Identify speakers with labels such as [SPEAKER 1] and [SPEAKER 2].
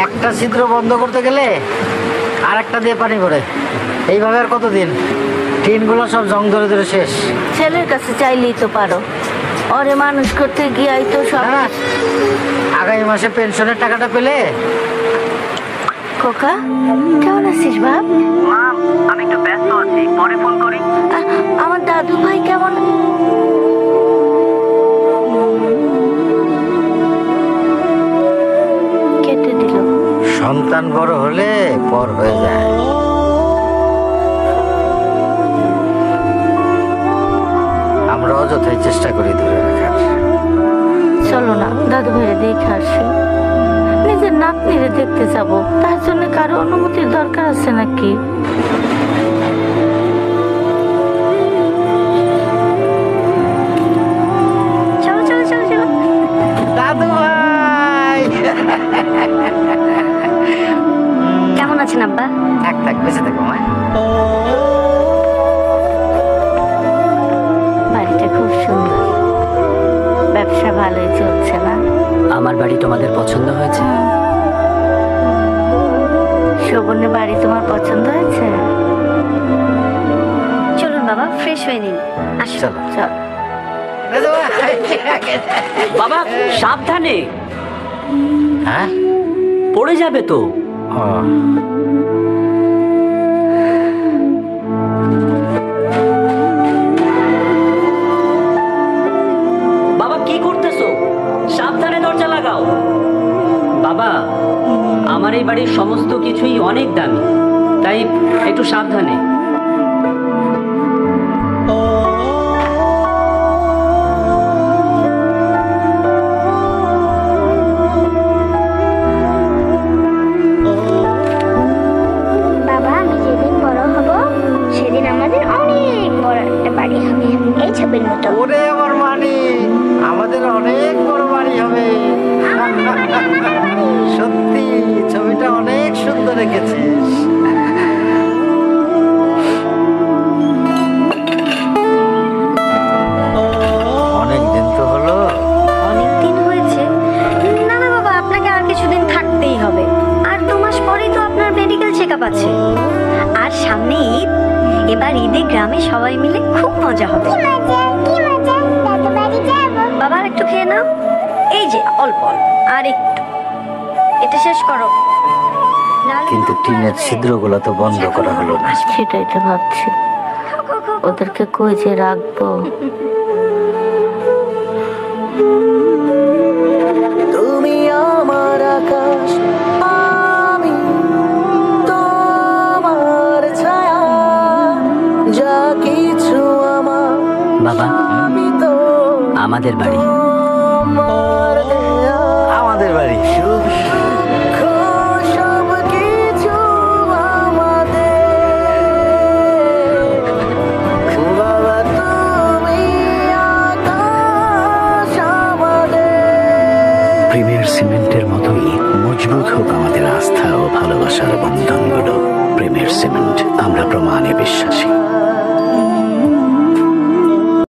[SPEAKER 1] একটা ছিদ্র বন্ধ করতে গেলে আর একটা দিয়ে পানি পড়ে। এইভাবে আর কতদিন? টিনগুলো সব জং ধরে ধরে শেষ।
[SPEAKER 2] ছেলের কাছে চাইলেই তো পারো, ওরে মানুষ করতে গিয়াই তো সব।
[SPEAKER 1] আগামী মাসে পেনশনের টাকাটা পেলে।
[SPEAKER 2] খোকা কেমন আছিস বাপ?
[SPEAKER 3] মা আমি একটু ব্যস্ত আছি, পরে ফোন করি।
[SPEAKER 2] আমার দাদু ভাই কেমন? কেটে দিল।
[SPEAKER 1] সন্তান বড় হলে পর হয়ে যায়। আমরা অযথাই চেষ্টা করি ধরে রাখার।
[SPEAKER 2] চলো না দাদু ভাইরে দেখে আসি। নিজের নাতনিরে দেখতে যাবো, তার জন্য কারো অনুমতির দরকার আছে নাকি? চলো চলো চলো চলো।
[SPEAKER 1] দাদু ভাই
[SPEAKER 2] কেমন আছেন আব্বা?
[SPEAKER 1] থাক থাক, বেঁচে থাকো মা।
[SPEAKER 2] বাড়িটা খুব সুন্দর, ব্যবসা ভালোই চলছে না?
[SPEAKER 3] আমার বাড়ি তোমাদের পছন্দ হয়েছে?
[SPEAKER 2] শোভনের বাড়ি তোমার পছন্দ হয়েছে? চলুন বাবা, ফ্রেশ হয়ে নিন।
[SPEAKER 1] চলো।
[SPEAKER 2] চল।
[SPEAKER 1] দাদু ভাই।
[SPEAKER 3] বাবা সাবধানে,
[SPEAKER 1] হ্যাঁ
[SPEAKER 3] পড়ে যাবে তো।
[SPEAKER 1] ও,
[SPEAKER 3] বাবা কি করতেছো? সাবধানে দরজা লাগাও। বাবা আমার এই বাড়ির সমস্ত কিছুই অনেক দামি, তাই একটু সাবধানে।
[SPEAKER 4] বাবা আমি যেদিন বড় হব সেদিন আমাদের অনেক বড় একটা বাড়ি হবে, এই ছবির মতো।
[SPEAKER 1] ওরে আমার মানি, আমাদের অনেক বড় বাড়ি হবে। সত্যি ছবিটা অনেক সুন্দর রেখেছিস। অনেক দিন তো হলো।
[SPEAKER 2] অনেক দিন হয়েছে। না না বাবা, আপনাকে আর কিছুদিন থাকতেই হবে। আর 2 মাস পরেই তো আপনার মেডিকেল চেকআপ আছে। আর সামনে ঈদ, এবার ঈদে গ্রামে সবাই মিলে খুব মজা হবে।
[SPEAKER 4] কি মজা দাদু বাড়ি যাবো।
[SPEAKER 2] বাবা আর একটু খেয়ে নাও, এই যে অল্প অল্প, আর একটু, এটা শেষ করো।
[SPEAKER 1] কিন্তু টিনের ছিদ্রগুলো তো বন্ধ করা হলো না।
[SPEAKER 2] সেটাই তো ভাবছি, ওদেরকে কই যে রাখবো।
[SPEAKER 3] তুমি আমার আকাশ, আমি তোমার ছায়া, যা কিছু আমার। বাবা আমাদের বাড়ি।
[SPEAKER 1] আমাদের বাড়ি।
[SPEAKER 5] প্রেমের সিমেন্টের মতোই মজবুত হোক আমাদের আস্থা ও ভালোবাসার বন্ধনগুলো। প্রেমের সিমেন্ট, আমরা প্রমাণে বিশ্বাসী।